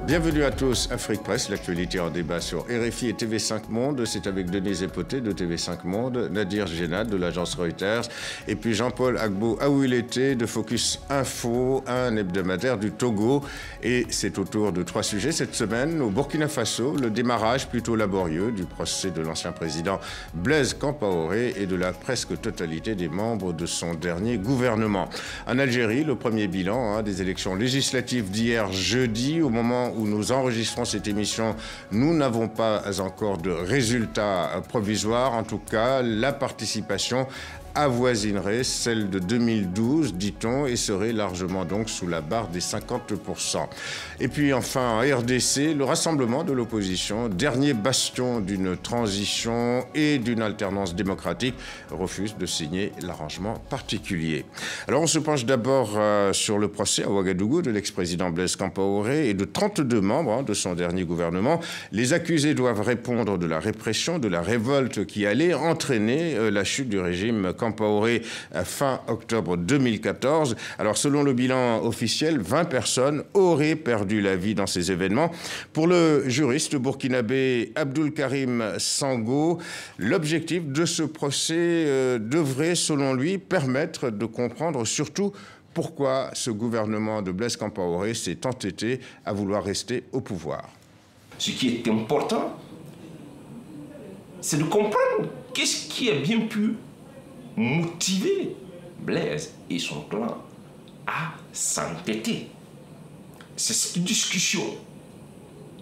Bienvenue à tous, Afrique Presse, l'actualité en débat sur RFI et TV5 Monde. C'est avec Denise Epoté de TV5 Monde, Nadir Djenad de l'agence Reuters et puis Jean-Paul Agbo Aouilete de Focus Info, un hebdomadaire du Togo. Et c'est autour de 3 sujets cette semaine. Au Burkina Faso, le démarrage plutôt laborieux du procès de l'ancien président Blaise Compaoré et de la presque totalité des membres de son dernier gouvernement. En Algérie, le premier bilan des élections législatives d'hier jeudi, au moment où nous enregistrons cette émission, nous n'avons pas encore de résultats provisoires. En tout cas, la participation avoisinerait celle de 2012, dit-on, et serait largement donc sous la barre des 50%. Et puis enfin, en RDC, le rassemblement de l'opposition, dernier bastion d'une transition et d'une alternance démocratique, refuse de signer l'arrangement particulier. Alors on se penche d'abord sur le procès à Ouagadougou de l'ex-président Blaise Compaoré et de 32 membres de son dernier gouvernement. Les accusés doivent répondre de la répression, de la révolte qui allait entraîner la chute du régime Compaoré fin octobre 2014. Alors selon le bilan officiel, 20 personnes auraient perdu la vie dans ces événements. Pour le juriste burkinabé Abdoul Karim Sango, l'objectif de ce procès devrait, selon lui, permettre de comprendre surtout pourquoi ce gouvernement de Blaise Compaoré s'est entêté à vouloir rester au pouvoir. Ce qui est important, c'est de comprendre qu'est-ce qui a bien pu motiver Blaise et son clan à s'entêter. C'est cette discussion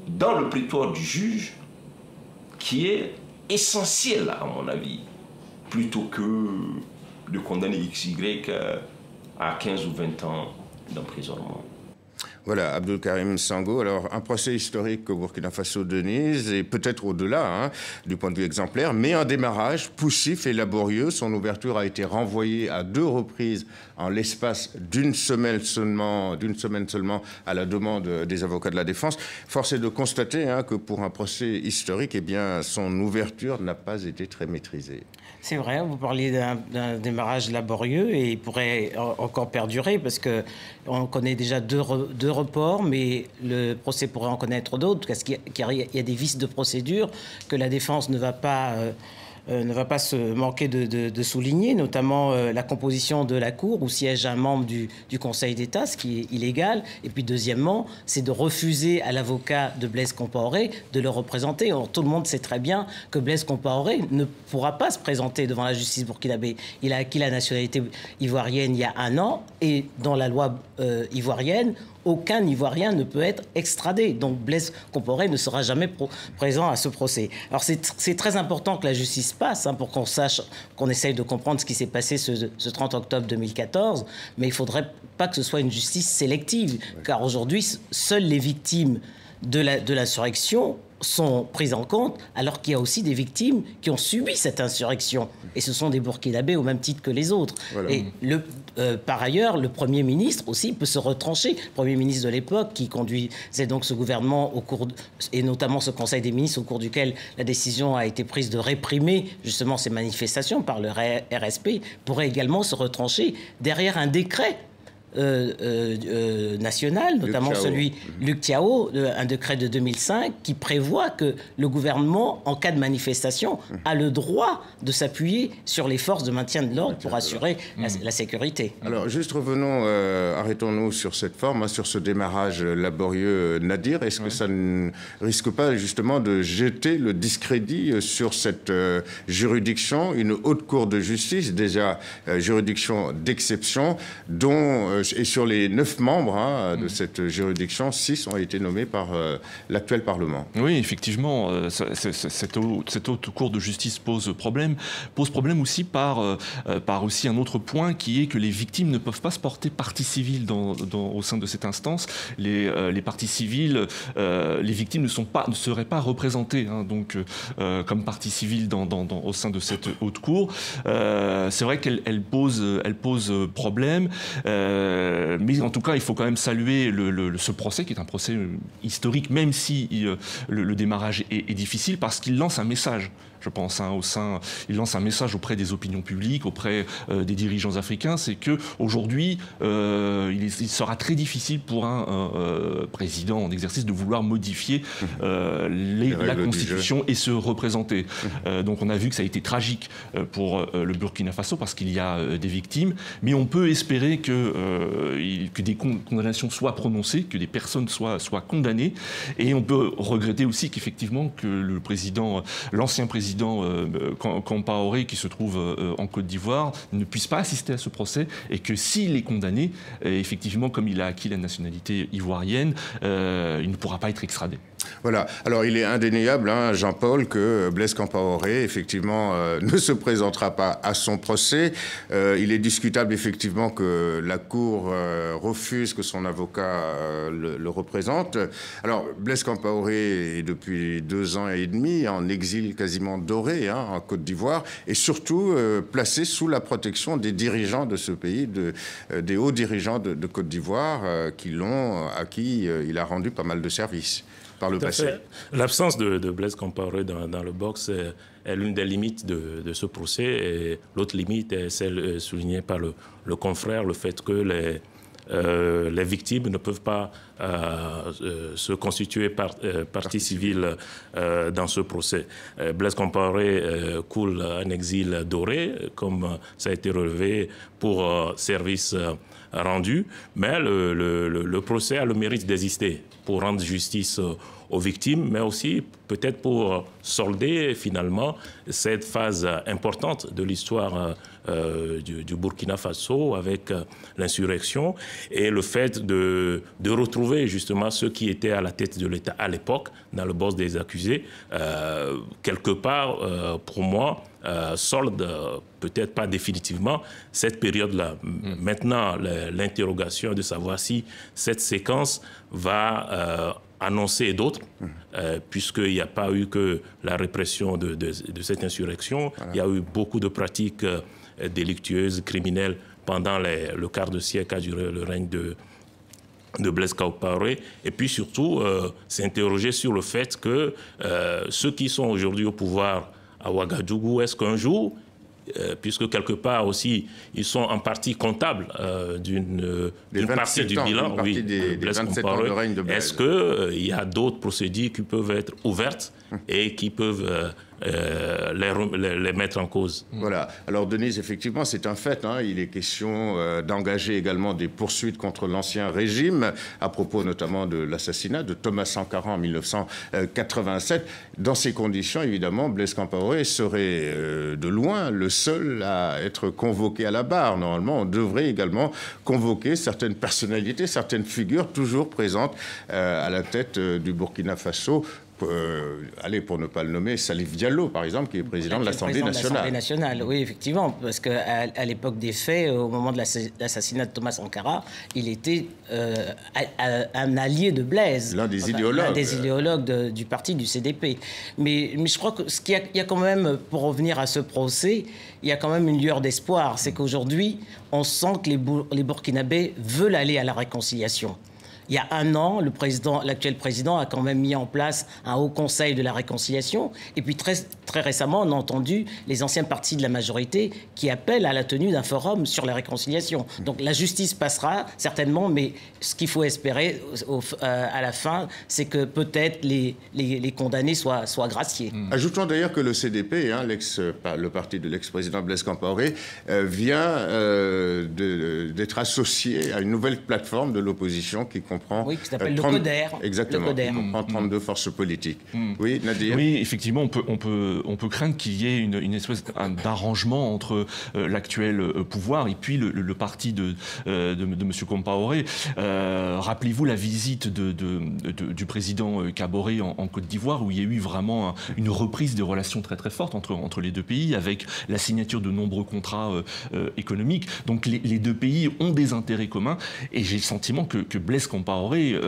dans le prétoire du juge qui est essentielle, à mon avis, plutôt que de condamner XY à 15 ou 20 ans d'emprisonnement. Voilà, Abdoul Karim Sango. Alors, un procès historique au Burkina Faso, Denise, et peut-être au-delà, du point de vue exemplaire, mais un démarrage poussif et laborieux. Son ouverture a été renvoyée à 2 reprises en l'espace d'une semaine seulement à la demande des avocats de la défense. Force est de constater que pour un procès historique, eh bien, son ouverture n'a pas été très maîtrisée. C'est vrai, vous parliez d'un démarrage laborieux et il pourrait encore perdurer parce qu'on connaît déjà deux reports, mais le procès pourrait en connaître d'autres parce qu'il y a des vices de procédure que la défense ne va pas se manquer de souligner, notamment la composition de la Cour où siège un membre du Conseil d'État, ce qui est illégal. Et puis deuxièmement, c'est de refuser à l'avocat de Blaise Compaoré de le représenter. Or, tout le monde sait très bien que Blaise Compaoré ne pourra pas se présenter devant la justice burkinabé. Il a acquis la nationalité ivoirienne il y a 1 an et dans la loi ivoirienne, aucun Ivoirien ne peut être extradé. Donc Blaise Compaoré ne sera jamais présent à ce procès. Alors c'est très important que la justice passe pour qu'on sache, qu'on essaye de comprendre ce qui s'est passé ce 30 octobre 2014. Mais il ne faudrait pas que ce soit une justice sélective. Car aujourd'hui, seules les victimes de l'insurrection sont prises en compte, alors qu'il y a aussi des victimes qui ont subi cette insurrection. Et ce sont des Burkinabés au même titre que les autres. Voilà. Et par ailleurs, le Premier ministre aussi peut se retrancher. Le Premier ministre de l'époque, qui conduisait donc ce gouvernement et notamment ce Conseil des ministres, au cours duquel la décision a été prise de réprimer justement ces manifestations par le RSP, pourrait également se retrancher derrière un décret national, notamment celui Luc Thiaw, un décret de 2005 qui prévoit que le gouvernement, en cas de manifestation, a le droit de s'appuyer sur les forces de maintien de l'ordre pour assurer la sécurité. Alors, juste revenons, arrêtons-nous sur cette forme, sur ce démarrage laborieux, Nadir. Est-ce que ça ne risque pas justement de jeter le discrédit sur cette juridiction, une haute cour de justice, déjà juridiction d'exception, dont et sur les 9 membres de cette juridiction, 6 ont été nommés par l'actuel Parlement. Oui, effectivement, cette haute cour de justice pose problème aussi par aussi un autre point qui est que les victimes ne peuvent pas se porter partie civile au sein de cette instance. Les parties civiles, les victimes ne seraient pas représentées comme partie civile au sein de cette haute cour. C'est vrai qu'elle pose problème. Mais en tout cas, il faut quand même saluer ce procès, qui est un procès historique, même si le démarrage est difficile, parce qu'il lance un message. Je pense, il lance un message auprès des opinions publiques, auprès des dirigeants africains, c'est qu'aujourd'hui, il sera très difficile pour un président en exercice de vouloir modifier la Constitution et se représenter. Donc on a vu que ça a été tragique pour le Burkina Faso, parce qu'il y a des victimes, mais on peut espérer que des condamnations soient prononcées, que des personnes soient condamnées, et on peut regretter aussi qu'effectivement que l'ancien président Compaoré, qui se trouve en Côte d'Ivoire, ne puisse pas assister à ce procès, et que s'il est condamné, effectivement, comme il a acquis la nationalité ivoirienne, il ne pourra pas être extradé. Voilà. Alors, il est indéniable, Jean-Paul, que Blaise Compaoré, effectivement, ne se présentera pas à son procès. Il est discutable, effectivement, que la Cour refuse que son avocat le représente. Alors, Blaise Compaoré est depuis 2 ans et demi en exil quasiment doré, en Côte d'Ivoire, et surtout placé sous la protection des dirigeants de ce pays, des hauts dirigeants de Côte d'Ivoire, à qui il a rendu pas mal de services par le passé. L'absence de Blaise Compaoré dans le box est l'une des limites de ce procès, et l'autre limite est celle soulignée par le confrère, le fait que les victimes ne peuvent pas se constituer partie civile dans ce procès. Blaise Compaoré coule un exil doré, comme ça a été relevé, pour service rendu, mais le procès a le mérite d'exister pour rendre justice aux victimes, mais aussi peut-être pour solder finalement cette phase importante de l'histoire du Burkina Faso avec l'insurrection, et le fait de retrouver justement ceux qui étaient à la tête de l'État à l'époque dans le box des accusés, quelque part, pour moi, solde, peut-être pas définitivement, cette période-là. Maintenant, l'interrogation de savoir si cette séquence va annoncer d'autres, puisqu'il n'y a pas eu que la répression de cette insurrection. Voilà. Il y a eu beaucoup de pratiques délictueuses, criminelles, pendant le quart de siècle qu'a duré le règne de Blaise Compaoré, et puis surtout s'interroger sur le fait que ceux qui sont aujourd'hui au pouvoir à Ouagadougou, est-ce qu'un jour, puisque quelque part aussi, ils sont en partie comptables d'une partie du bilan, de Blaise Compaoré, est-ce qu'il y a d'autres procédures qui peuvent être ouvertes et qui peuvent les mettre en cause? Voilà. Alors, Denise, effectivement, c'est un fait. Il est question d'engager également des poursuites contre l'ancien régime, à propos notamment de l'assassinat de Thomas Sankara en 1987. Dans ces conditions, évidemment, Blaise Compaoré serait de loin le seul à être convoqué à la barre. Normalement, on devrait également convoquer certaines personnalités, certaines figures toujours présentes à la tête du Burkina Faso. Pour ne pas le nommer, Salif Diallo, par exemple, qui est président de l'Assemblée nationale. Oui, effectivement, parce qu'à l'époque des faits, au moment de l'assassinat de Thomas Sankara, il était un allié de Blaise. L'un des idéologues. L'un des idéologues du parti, du CDP. Mais je crois qu'il y a quand même, pour revenir à ce procès, il y a quand même une lueur d'espoir. C'est qu'aujourd'hui, on sent que les Burkinabés veulent aller à la réconciliation. Il y a 1 an, l'actuel président a quand même mis en place un haut conseil de la réconciliation. Et puis très, très récemment, on a entendu les anciens partis de la majorité qui appellent à la tenue d'un forum sur la réconciliation. Donc la justice passera certainement, mais ce qu'il faut espérer à la fin, c'est que peut-être les condamnés soient graciés. Ajoutons d'ailleurs que le CDP, le parti de l'ex-président Blaise Compaoré, vient d'être associé à une nouvelle plateforme de l'opposition qui comprend... Oui, qui s'appelle le CODER. Exactement, le CODER. Qui comprend 32 forces politiques. Oui, Nadir? Oui, effectivement, on peut craindre qu'il y ait une espèce d'arrangement entre l'actuel pouvoir et puis le parti de M. Compaoré. Rappelez-vous la visite du président Kaboré en Côte d'Ivoire, où il y a eu vraiment une reprise des relations très très fortes entre les deux pays, avec la signature de nombreux contrats économiques. Donc les deux pays ont des intérêts communs, et j'ai le sentiment que Blaise Compaoré Compaoré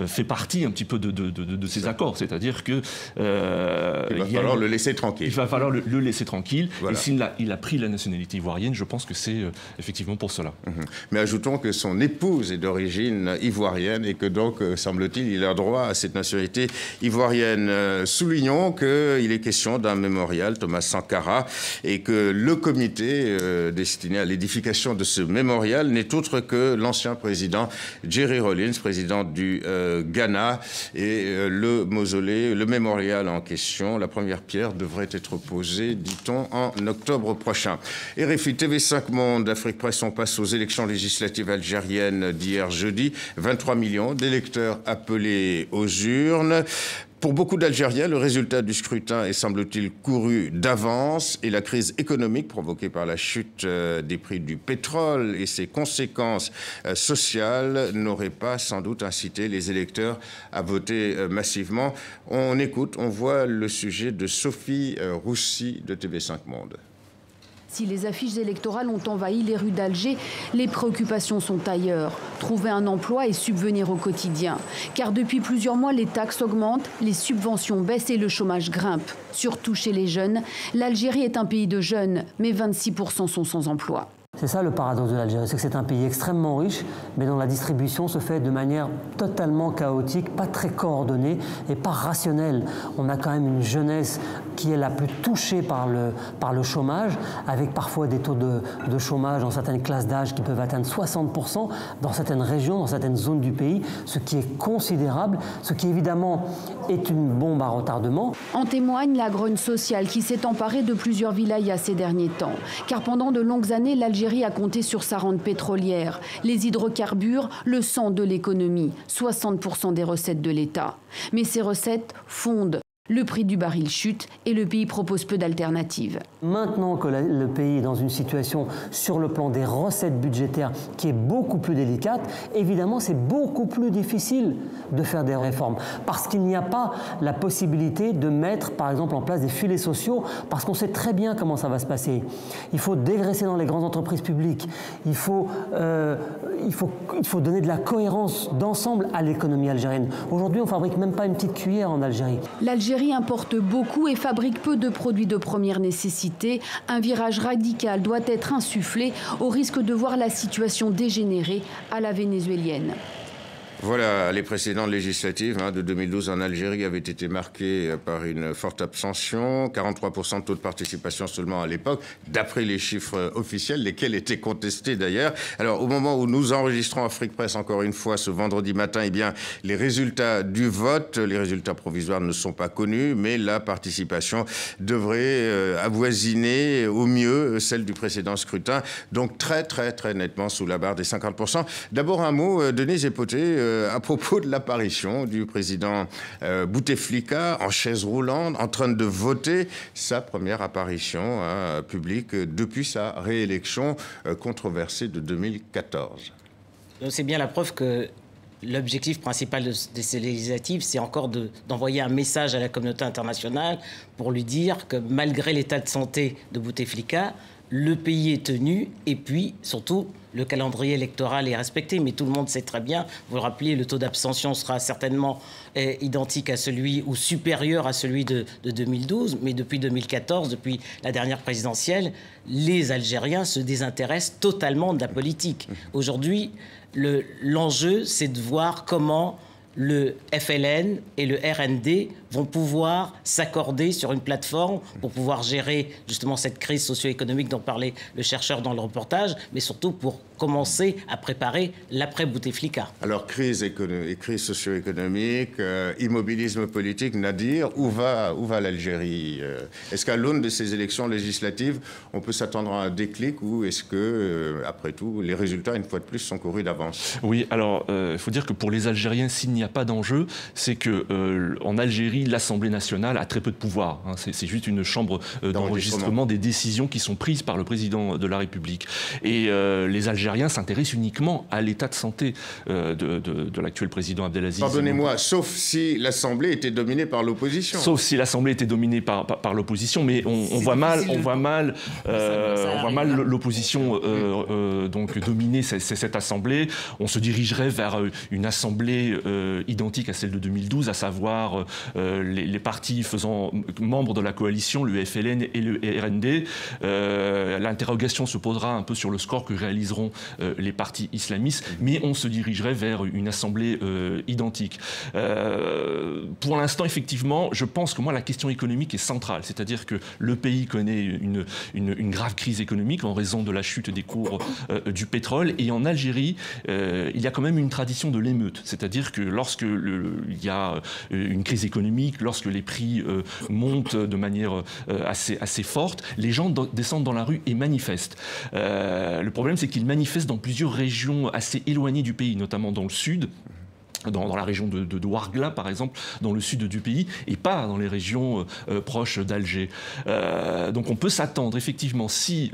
fait partie un petit peu de ces accords. C'est-à-dire que il va falloir le laisser tranquille. Il va falloir le laisser tranquille. Voilà. Et s'il a pris la nationalité ivoirienne, je pense que c'est effectivement pour cela. Mais ajoutons que son épouse est d'origine ivoirienne et que donc, semble-t-il, il a droit à cette nationalité ivoirienne. Soulignons qu'il est question d'un mémorial, Thomas Sankara, et que le comité destiné à l'édification de ce mémorial n'est autre que l'ancien président Jerry Rawlings, président du Ghana, et le mausolée, le mémorial en question, la première pierre devrait être posée, dit-on, en octobre prochain. RFI TV5 Monde, Afrique Presse, on passe aux élections législatives algériennes d'hier jeudi. 23 millions d'électeurs appelés aux urnes. Pour beaucoup d'Algériens, le résultat du scrutin est, semble-t-il, couru d'avance et la crise économique provoquée par la chute des prix du pétrole et ses conséquences sociales n'aurait pas sans doute incité les électeurs à voter massivement. On écoute, on voit le sujet de Sophie Roussy de TV5 Monde. Si les affiches électorales ont envahi les rues d'Alger, les préoccupations sont ailleurs. Trouver un emploi et subvenir au quotidien. Car depuis plusieurs mois, les taxes augmentent, les subventions baissent et le chômage grimpe. Surtout chez les jeunes. L'Algérie est un pays de jeunes, mais 26% sont sans emploi. C'est ça le paradoxe de l'Algérie, c'est que c'est un pays extrêmement riche, mais dont la distribution se fait de manière totalement chaotique, pas très coordonnée et pas rationnelle. On a quand même une jeunesse qui est la plus touchée par le chômage, avec parfois des taux de chômage dans certaines classes d'âge qui peuvent atteindre 60% dans certaines régions, dans certaines zones du pays, ce qui est considérable, ce qui évidemment est une bombe à retardement. En témoigne la grogne sociale qui s'est emparée de plusieurs wilayas ces derniers temps. Car pendant de longues années, l'Algérie a compté sur sa rente pétrolière. Les hydrocarbures, le sang de l'économie, 60% des recettes de l'État. Mais ces recettes fondent. Le prix du baril chute et le pays propose peu d'alternatives. Maintenant que le pays est dans une situation sur le plan des recettes budgétaires qui est beaucoup plus délicate, évidemment c'est beaucoup plus difficile de faire des réformes parce qu'il n'y a pas la possibilité de mettre par exemple en place des filets sociaux parce qu'on sait très bien comment ça va se passer. Il faut dégraisser dans les grandes entreprises publiques, il faut donner de la cohérence d'ensemble à l'économie algérienne. Aujourd'hui on ne fabrique même pas une petite cuillère en Algérie. L'Algérie importe beaucoup et fabrique peu de produits de première nécessité. Un virage radical doit être insufflé au risque de voir la situation dégénérer à la vénézuélienne. Voilà, les précédentes législatives de 2012 en Algérie avaient été marquées par une forte abstention, 43% de taux de participation seulement à l'époque, d'après les chiffres officiels, lesquels étaient contestés d'ailleurs. Alors, au moment où nous enregistrons Afrique Presse, encore une fois, ce vendredi matin, eh bien, les résultats du vote, les résultats provisoires ne sont pas connus, mais la participation devrait avoisiner au mieux celle du précédent scrutin, donc très nettement sous la barre des 50%. D'abord, un mot, Denise Epoté, à propos de l'apparition du président Bouteflika en chaise roulante, en train de voter, sa première apparition publique depuis sa réélection controversée de 2014. C'est bien la preuve que l'objectif principal de ces législatives, c'est encore d'envoyer un message à la communauté internationale pour lui dire que malgré l'état de santé de Bouteflika, le pays est tenu et puis surtout le calendrier électoral est respecté. Mais tout le monde sait très bien, vous le rappelez, le taux d'abstention sera certainement identique à celui ou supérieur à celui de 2012. Mais depuis 2014, depuis la dernière présidentielle, les Algériens se désintéressent totalement de la politique. Aujourd'hui, l'enjeu, c'est de voir comment le FLN et le RND vont pouvoir s'accorder sur une plateforme pour pouvoir gérer justement cette crise socio-économique dont parlait le chercheur dans le reportage, mais surtout pour commencer à préparer l'après-Bouteflika. Alors, crise socio-économique, immobilisme politique, Nadir, où va l'Algérie? Est-ce qu'à l'aune de ces élections législatives, on peut s'attendre à un déclic ou est-ce que, après tout, les résultats, une fois de plus, sont courus d'avance? Oui, alors, il faut dire que pour les Algériens, s'il n'y a pas d'enjeu, c'est qu'en Algérie, l'Assemblée nationale a très peu de pouvoir. C'est juste une chambre d'enregistrement des décisions qui sont prises par le président de la République. Et les Algériens algérien s'intéresse uniquement à l'état de santé de l'actuel président Abdelaziz. Pardonnez-moi, sauf si l'Assemblée était dominée par l'opposition. Sauf si l'Assemblée était dominée par l'opposition, mais on voit mal l'opposition donc dominer cette Assemblée. On se dirigerait vers une Assemblée identique à celle de 2012, à savoir les partis faisant membres de la coalition, le FLN et le RND. L'interrogation se posera un peu sur le score que réaliseront les partis islamistes, mais on se dirigerait vers une Assemblée identique. Pour l'instant, effectivement, je pense que la question économique est centrale, c'est-à-dire que le pays connaît une grave crise économique en raison de la chute des cours du pétrole, et en Algérie, il y a quand même une tradition de l'émeute, c'est-à-dire que lorsque il y a une crise économique, lorsque les prix montent de manière assez forte, les gens descendent dans la rue et manifestent. Le problème, c'est qu'ils manifestent dans plusieurs régions assez éloignées du pays, notamment dans le sud. Dans la région de Ouargla, par exemple, dans le sud du pays, et pas dans les régions proches d'Alger. Donc on peut s'attendre, effectivement, si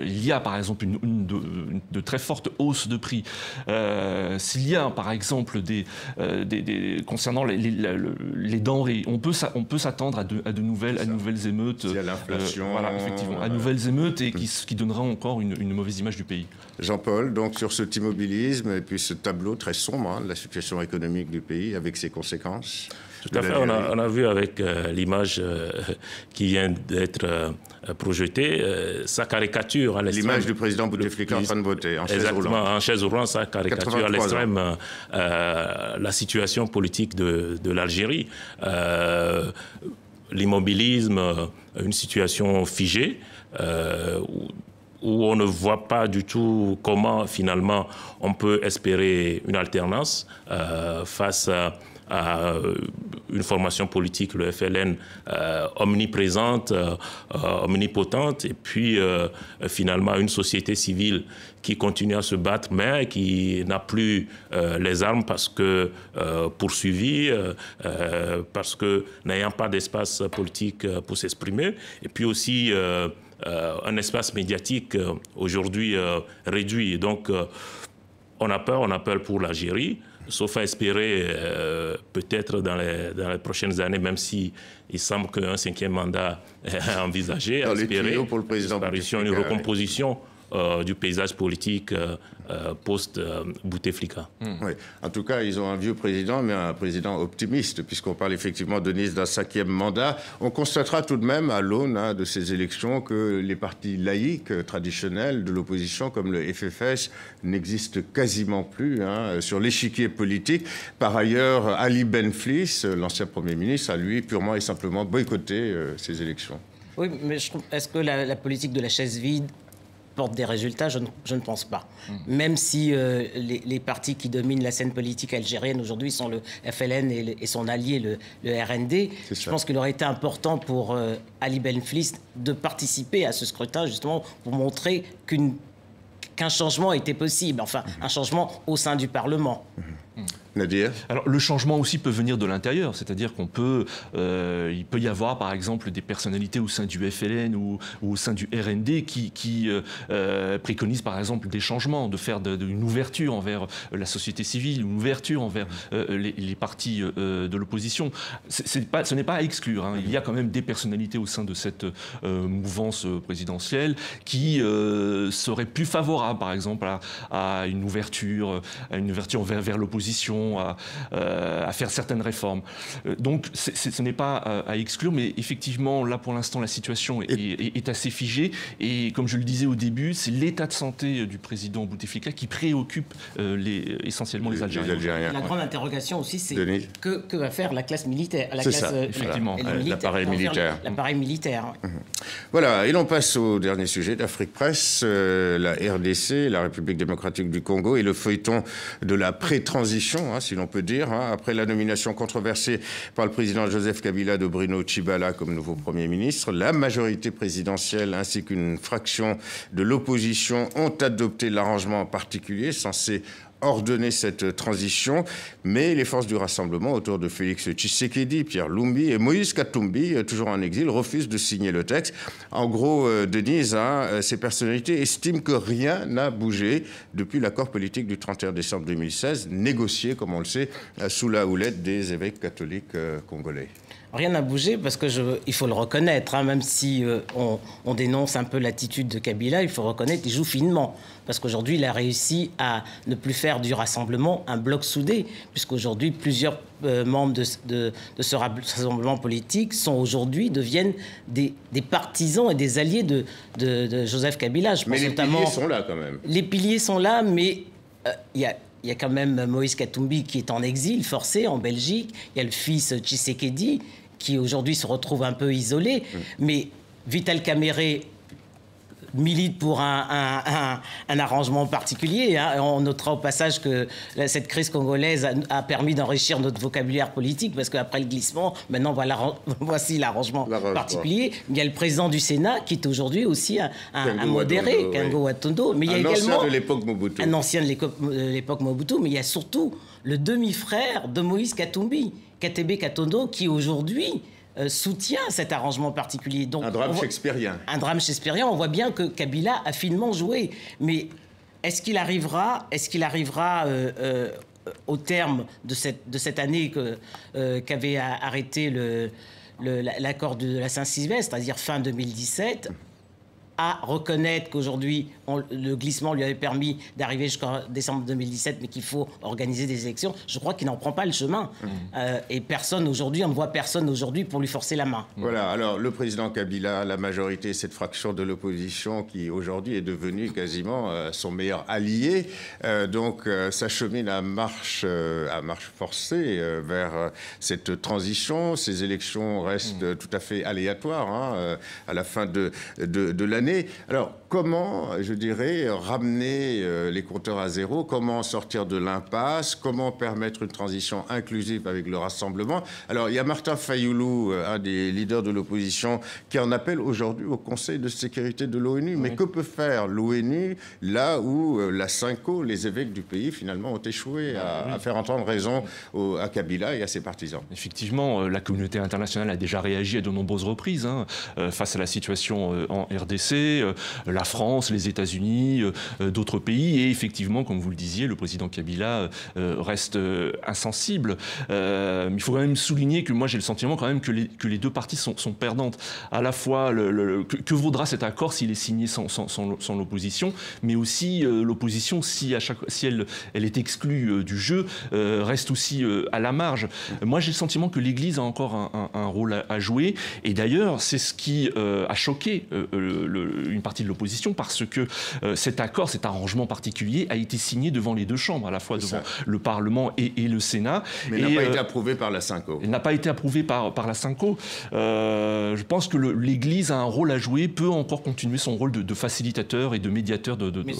il y a, par exemple, de très fortes hausses de prix, s'il y a, par exemple, concernant les denrées, on peut s'attendre à de nouvelles émeutes. Il y a l'inflation. Voilà, effectivement, à nouvelles émeutes, et qui donneront encore une mauvaise image du pays. Jean-Paul, donc sur cet immobilisme et puis ce tableau très sombre de la situation économique du pays avec ses conséquences. Tout à fait, on a vu avec l'image qui vient d'être projetée, sa caricature à l'extrême. L'image du président Bouteflika en train de voter, en chaise roulante. Exactement, en chaise roulante, sa caricature à l'extrême la situation politique de l'Algérie. L'immobilisme, une situation figée, où on ne voit pas du tout comment, finalement, on peut espérer une alternance face à une formation politique, le FLN, omniprésente, omnipotente, et puis finalement une société civile qui continue à se battre, mais qui n'a plus les armes parce que poursuivie, parce que n'ayant pas d'espace politique pour s'exprimer, et puis aussi un espace médiatique aujourd'hui réduit. Donc on a peur pour l'Algérie, sauf à espérer peut-être dans les prochaines années, même si il semble qu'un 5e mandat est envisagé, à espérer pour le président une recomposition du paysage politique post-Bouteflika. Oui. En tout cas, ils ont un vieux président, mais un président optimiste, puisqu'on parle effectivement de Nice d'un 5e mandat. On constatera tout de même, à l'aune de ces élections, que les partis laïques traditionnels de l'opposition, comme le FFS, n'existent quasiment plus sur l'échiquier politique. Par ailleurs, Ali Benflis, l'ancien Premier ministre, a lui purement et simplement boycotté ces élections. Oui, mais est-ce que la politique de la chaise vide porte des résultats? Je ne pense pas. Même si les partis qui dominent la scène politique algérienne aujourd'hui sont le FLN et son allié, le RND, je pense qu'il aurait été important pour Ali Benflis de participer à ce scrutin, justement, pour montrer qu'un changement était possible, enfin, un changement au sein du Parlement. Nadir ? Alors, le changement aussi peut venir de l'intérieur, c'est-à-dire il peut y avoir, par exemple, des personnalités au sein du FLN ou au sein du RND qui préconisent, par exemple, des changements, de faire une ouverture envers la société civile, une ouverture envers les partis de l'opposition. Ce n'est pas à exclure. Il y a quand même des personnalités au sein de cette mouvance présidentielle qui seraient plus favorables, par exemple, à une ouverture vers l'opposition, à faire certaines réformes. Donc ce n'est pas à exclure, mais effectivement, là pour l'instant, la situation est assez figée. Et comme je le disais au début, c'est l'état de santé du président Bouteflika qui préoccupe essentiellement les Algériens. La grande interrogation aussi, c'est que va faire la classe militaire, effectivement, l'appareil militaire. L'appareil militaire. Voilà, et l'on passe au dernier sujet d'Afrique Presse, la RDC, la République démocratique du Congo, et le feuilleton de la pré-transition, si l'on peut dire, après la nomination controversée par le président Joseph Kabila de Bruno Tshibala comme nouveau Premier ministre. La majorité présidentielle ainsi qu'une fraction de l'opposition ont adopté l'arrangement particulier censé ordonner cette transition, mais les forces du rassemblement autour de Félix Tshisekedi, Pierre Lumbi et Moïse Katumbi, toujours en exil, refusent de signer le texte. En gros, Denise, ces personnalités estiment que rien n'a bougé depuis l'accord politique du 31 décembre 2016, négocié, comme on le sait, sous la houlette des évêques catholiques congolais. Rien n'a bougé parce que il faut le reconnaître, même si on dénonce un peu l'attitude de Kabila, il faut reconnaître qu'il joue finement. Parce qu'aujourd'hui, il a réussi à ne plus faire du rassemblement un bloc soudé, puisqu'aujourd'hui, plusieurs membres de ce rassemblement politique deviennent des partisans et des alliés de Joseph Kabila. Mais les piliers sont là quand même. Les piliers sont là, mais il y a quand même Moïse Katumbi qui est en exil forcé en Belgique. Il y a le fils Tshisekedi qui aujourd'hui se retrouve un peu isolé. Mais Vital Kamerhe milite pour un arrangement particulier. On notera au passage que cette crise congolaise a permis d'enrichir notre vocabulaire politique parce qu'après le glissement, maintenant voici l'arrangement particulier. Il y a le président du Sénat qui est aujourd'hui aussi un modéré, Kengo Watondo. Mais il y a également un ancien de l'époque Mobutu. Mais il y a surtout le demi-frère de Moïse Katumbi, Katebe Katondo, qui aujourd'hui soutient cet arrangement particulier. Donc, un drame shakespearien. Un drame shakespearien. On voit bien que Kabila a finement joué. Mais est-ce qu'il arrivera au terme de cette année qu'avait arrêté l'accord de la Saint-Sylvestre, c'est-à-dire fin 2017, à reconnaître qu'aujourd'hui, le glissement lui avait permis d'arriver jusqu'en décembre 2017, mais qu'il faut organiser des élections, je crois qu'il n'en prend pas le chemin. Et on ne voit personne aujourd'hui pour lui forcer la main. Voilà, alors le président Kabila, la majorité, cette fraction de l'opposition qui aujourd'hui est devenue quasiment son meilleur allié, donc s'achemine à marche forcée vers cette transition. Ces élections restent tout à fait aléatoires à la fin de l'année. Alors, comment, je dirais, ramener les compteurs à zéro? Comment sortir de l'impasse? Comment permettre une transition inclusive avec le rassemblement? Alors, il y a Martin Fayoulou, un des leaders de l'opposition, qui en appelle aujourd'hui au Conseil de sécurité de l'ONU. Mais que peut faire l'ONU là où la Cinco, les évêques du pays, finalement, ont échoué à faire entendre raison à Kabila et à ses partisans? Effectivement, la communauté internationale a déjà réagi à de nombreuses reprises face à la situation en RDC. La France, les États-Unis, d'autres pays. Et effectivement, comme vous le disiez, le président Kabila reste insensible. Mais il faut quand même souligner que moi, j'ai le sentiment quand même que les deux parties sont perdantes. À la fois, que vaudra cet accord s'il est signé sans l'opposition, mais aussi l'opposition, si elle est exclue du jeu, reste aussi à la marge. Moi, j'ai le sentiment que l'Église a encore un rôle à jouer. Et d'ailleurs, c'est ce qui a choqué une partie de l'opposition, parce que cet accord, cet arrangement particulier a été signé devant les deux chambres, à la fois devant le Parlement et le Sénat. Mais il n'a pas été approuvé par la Cinco. Il n'a pas été approuvé par la Cinco. Je pense que l'Église a un rôle à jouer, peut encore continuer son rôle de facilitateur et de médiateur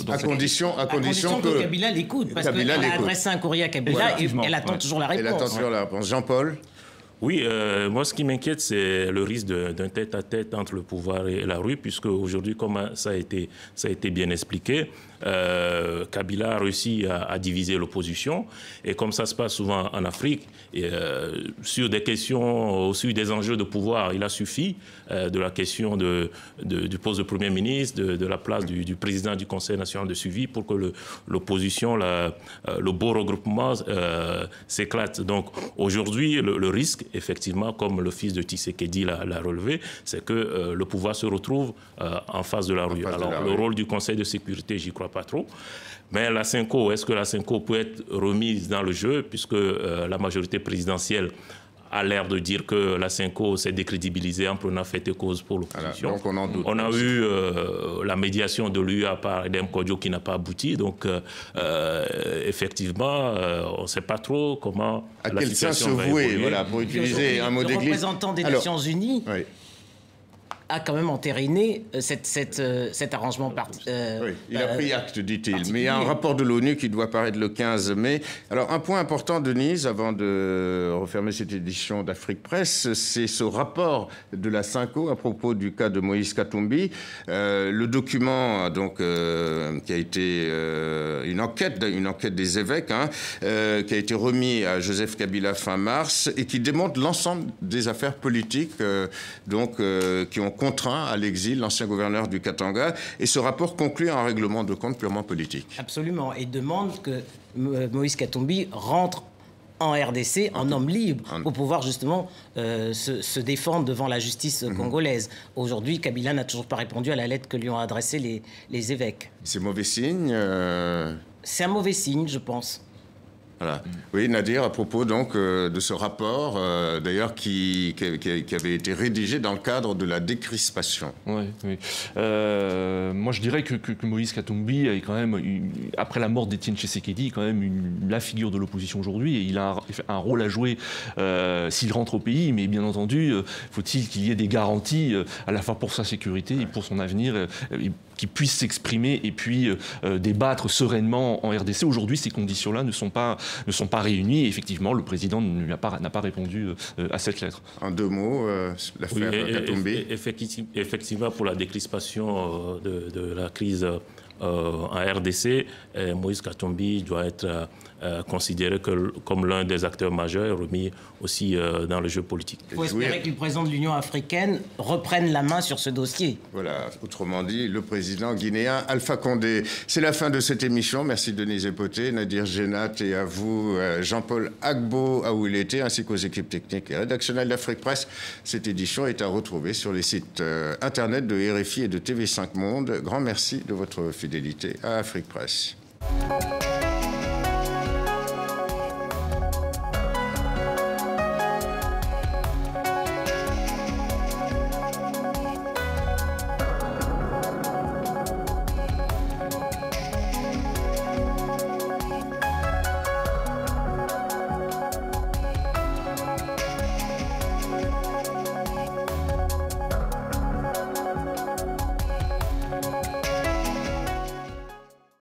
à condition que Kabila l'écoute, parce qu'elle a adressé un courrier à Kabila et elle attend toujours la réponse. Elle attend toujours la réponse. Jean-Paul? Oui, moi ce qui m'inquiète, c'est le risque d'un tête-à-tête entre le pouvoir et la rue, puisque aujourd'hui, comme ça a été bien expliqué, Kabila a réussi à diviser l'opposition, et comme ça se passe souvent en Afrique, sur des questions, sur des enjeux de pouvoir, il a suffi de la question du poste de Premier ministre, de la place du président du Conseil national de suivi pour que l'opposition, le beau regroupement s'éclate. Donc aujourd'hui, le risque, effectivement, comme le fils de Tshisekedi l'a relevé, c'est que le pouvoir se retrouve en face de la rue. Alors, le rôle du Conseil de sécurité, j'y crois pas trop. Mais la Cinco, est-ce que la Cinco peut être remise dans le jeu, puisque la majorité présidentielle a l'air de dire que la Cinco s'est décrédibilisée en prenant fait et cause pour l'opposition. Donc on en doute. On a eu la médiation de l'UA par Edem Kodjo qui n'a pas abouti. Donc effectivement, on ne sait pas trop comment à la quel situation sens se va vouer, évoluer. voilà, pour utiliser un mot d'église. Le représentant des Nations Unies a quand même entériné cet arrangement oui, il a pris acte, dit-il. Mais il y a un rapport de l'ONU qui doit paraître le 15 mai. Alors, un point important, Denise, avant de refermer cette édition d'Afrique Presse, c'est ce rapport de la Cinco à propos du cas de Moïse Katumbi. Le document, donc, qui a été une enquête des évêques, qui a été remis à Joseph Kabila fin mars et qui démontre l'ensemble des affaires politiques qui ont contraint à l'exil l'ancien gouverneur du Katanga. Et ce rapport conclut un règlement de compte purement politique. Absolument. Et demande que Moïse Katumbi rentre en RDC en homme libre pour pouvoir justement se défendre devant la justice congolaise. Aujourd'hui, Kabila n'a toujours pas répondu à la lettre que lui ont adressée les évêques. C'est mauvais signe C'est un mauvais signe, je pense. Voilà. Oui, Nadir, à propos donc de ce rapport, d'ailleurs, qui avait été rédigé dans le cadre de la décrispation. Oui. Moi, je dirais que Moïse Katumbi est quand même, après la mort d'Étienne Tshisekedi, quand même la figure de l'opposition aujourd'hui, et il a un rôle à jouer s'il rentre au pays, mais bien entendu, faut-il qu'il y ait des garanties à la fois pour sa sécurité et pour son avenir, qu'il puisse s'exprimer et puis débattre sereinement en RDC. Aujourd'hui, ces conditions-là ne sont pas réunies. Et effectivement, le président n'a pas répondu à cette lettre. En deux mots, l'affaire Katumbi. Effectivement, pour la décrispation de la crise en RDC, Moïse Katumbi doit être considéré comme l'un des acteurs majeurs et remis aussi dans le jeu politique. Il faut espérer que le président de l'Union africaine reprenne la main sur ce dossier. Voilà, autrement dit, le président guinéen Alpha Condé. C'est la fin de cette émission. Merci Denise Epoté, Nadir Génat et à vous Jean-Paul Agbo Awilete, ainsi qu'aux équipes techniques et rédactionnelles d'Afrique Presse. Cette édition est à retrouver sur les sites internet de RFI et de TV5 Monde. Grand merci de votre fidélité à Afrique Presse.